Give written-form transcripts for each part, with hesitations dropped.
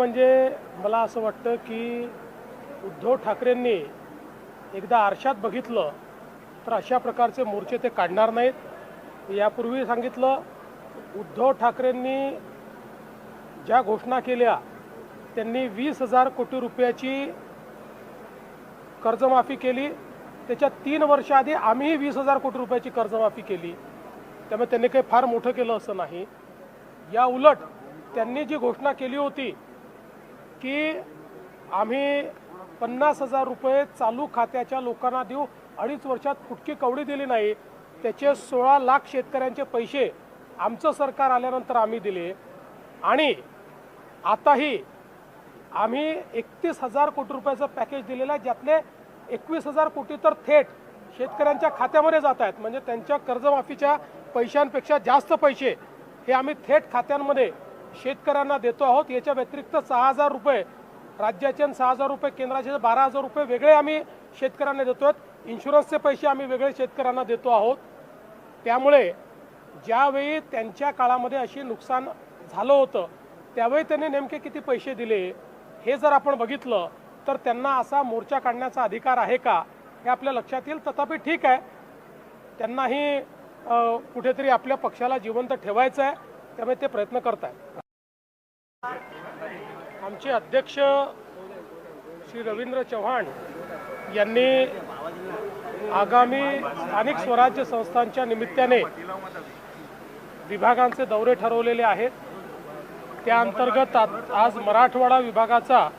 म्हणजे मला असं वाटतं की उद्धव ठाकरेंनी एकदा आरशात बघितलं तर अशा प्रकारचे मोर्चे ते काढणार नाहीत। यापूर्वी सांगितलं, उद्धव ठाकरेंनी ज्या घोषणा केल्या त्यांनी 20,000 कोटी रुपयाची कर्जमाफी केली। त्याच्या 3 वर्ष आधी आम्हीही 20,000 कोटी रुपयाची कर्जमाफी केली। त्यामुळे त्यांनी काही फार मोठं केलं असं नाही। या उलट त्यांनी जी घोषणा केली होती की आम्ही 50,000 रुपये चालू खात्याच्या लोकांना देऊ, 2.5 वर्षात फुटकी कवडी दिली नाही, त्याचे 16 लाख शेतकऱ्यांचे पैसे आमचं सरकार आल्यानंतर आम्ही दिले। आणि आताही आम्ही 31,000 कोटी रुपयाचं पॅकेज दिलेलं आहे, ज्यातले 21,000 कोटी तर थेट शेतकऱ्यांच्या खात्यामध्ये जात आहेत। म्हणजे त्यांच्या कर्जमाफीच्या पैशांपेक्षा जास्त पैसे हे आम्ही थेट खात्यांमध्ये शेतकऱ्यांना देतो आहोत। याच्या व्यतिरिक्त 6,000 रुपये राज्याचे आणि 6,000 रुपये केंद्राचे, 12,000 रुपये वेगळे आम्ही शेतकऱ्यांना देतो आहोत। इन्शुरन्सचे पैसे आम्ही वेगळे शेतकऱ्यांना देतो आहोत। त्यामुळे ज्यावेळी त्यांच्या काळामध्ये अशी नुकसान झालं होतं त्यावेळी त्यांनी नेमके किती पैसे दिले हे जर आपण बघितलं तर त्यांना असा मोर्चा काढण्याचा अधिकार आहे का हे आपल्या लक्षात येईल। तथापि ठीक आहे, त्यांनाही कुठेतरी आपल्या पक्षाला जिवंत ठेवायचं आहे, त्यामुळे ते प्रयत्न करत आहेत। आमचे अध्यक्ष श्री रवींद्र चव्हाण यांनी आगामी स्थानिक स्वराज्य संस्थांच्या निमित्ताने विभागांचे दौरे ठरवलेले आहेत। त्या अंतर्गत आज मराठवाडा विभागाचा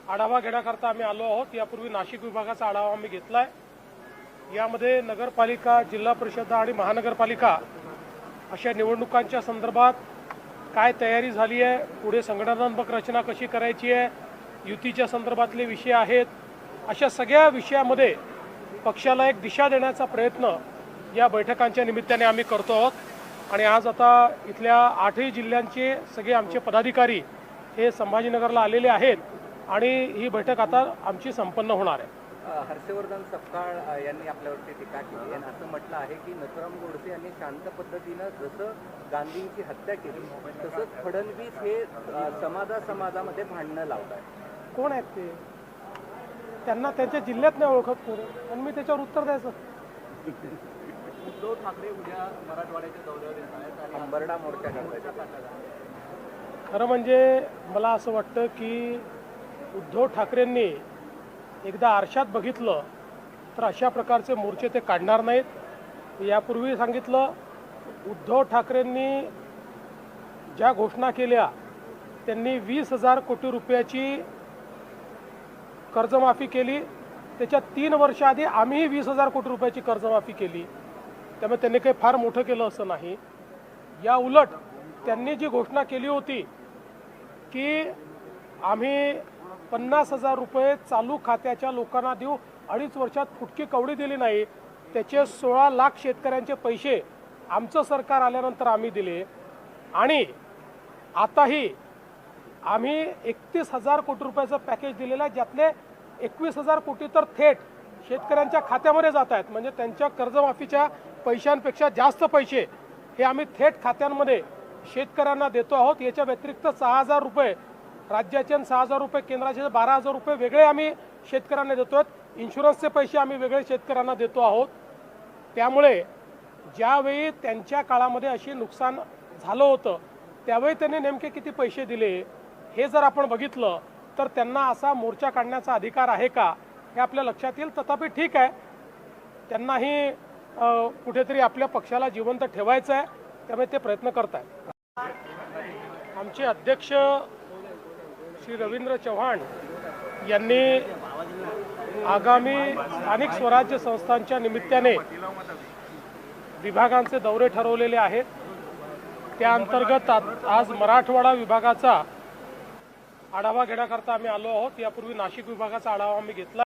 आढावा घेण्याकरता आम्ही आलो आहोत। यापूर्वी नाशिक विभागाचा आढावा आम्ही घेतलाय। यामध्ये नगरपालिका, जिल्हा परिषद आणि महानगरपालिका अशा निवडणुकांच्या संदर्भात काय तयारी झाली आहे, पुढे संघटनात्मक रचना कशी करायची आहे, युतीच्या संदर्भातले विषय आहेत, अशा सगळ्या विषयामध्ये पक्षाला एक दिशा देण्याचा प्रयत्न या बैठकांच्या निमित्ताने आम्ही करतो आहोत। आणि आज आता इथल्या 8ही जिल्ह्यांचे सगळे आमचे पदाधिकारी हे संभाजीनगरला आलेले आहेत आणि ही बैठक आता आमची संपन्न होणार आहे। हर्षवर्धन सपकाळ यांनी आपल्यावरती टीका केली आणि असं म्हटलं आहे की नथुराम गोडसे यांनी शांत पद्धतीनं जसं गांधींची हत्या केली तसंच फडणवीस हे समाजामध्ये भांडणं लावत आहेत। कोण आहेत ते? त्यांना त्यांच्या जिल्ह्यात नाही ओळखत कोण, पण मी त्याच्यावर उत्तर द्यायचं। उद्धव ठाकरे उद्या मराठवाड्याच्या दौऱ्यावर येत आहेत आणि अंबरडा मोर्चा करतात। खरं म्हणजे मला असं वाटतं की उद्धव ठाकरेंनी एकदा आरशात बघितलं तर अशा प्रकारचे मोर्चे ते काढणार नाहीत। यापूर्वी सांगितलं, उद्धव ठाकरेंनी ज्या घोषणा केल्या त्यांनी 20,000 कोटी रुपयाची कर्जमाफी केली। त्याच्या 3 वर्ष आधी आम्हीही 20,000 कोटी रुपयाची कर्जमाफी केली। त्यामुळे त्यांनी काही फार मोठं केलं असं नाही। या उलट त्यांनी जी घोषणा केली होती की आम्ही 50,000 रुपये चालू खात्याच्या लोकांना देऊ, 2.5 वर्षात फुटकी कवडी दिली नाही, त्याचे 16 लाख शेतकऱ्यांचे पैसे आमचं सरकार आल्यानंतर आम्ही दिले। आणि आताही आम्ही 31,000 कोटी रुपयाचं पॅकेज दिलेलं आहे, ज्यातले 21,000 कोटी तर थेट शेतकऱ्यांच्या खात्यामध्ये जात आहेत। म्हणजे त्यांच्या कर्जमाफीच्या पैशांपेक्षा जास्त पैसे हे आम्ही थेट खात्यांमध्ये शेतकऱ्यांना देतो आहोत। याच्या व्यतिरिक्त 6,000 रुपये राज्याचे आणि 6,000 रुपये केंद्राचे, 12,000 रुपये वेगळे आम्ही शेतकऱ्यांना देतो आहोत। इन्शुरन्सचे पैसे आम्ही वेगळे शेतकऱ्यांना देतो आहोत। त्यामुळे ज्यावेळी त्यांच्या काळामध्ये अशी नुकसान झालं होतं त्यावेळी त्यांनी नेमके किती पैसे दिले हे जर आपण बघितलं तर त्यांना असा मोर्चा काढण्याचा अधिकार आहे का हे आपल्या लक्षात येईल। तथापि ठीक आहे, त्यांनाही कुठेतरी आपल्या पक्षाला जिवंत ठेवायचं आहे, त्यामुळे ते प्रयत्न करत आहेत। आमचे अध्यक्ष श्री रवींद्र चव्हाण यांनी आगामी स्थानिक स्वराज्य संस्थांच्या निमित्ताने विभागांचे दौरे ठरवलेले आहेत। त्या अंतर्गत आज मराठवाडा विभागाचा आढावा घेण्याकरता आम्ही आलो आहोत। यापूर्वी नाशिक विभागाचा आढावा आम्ही घेतला।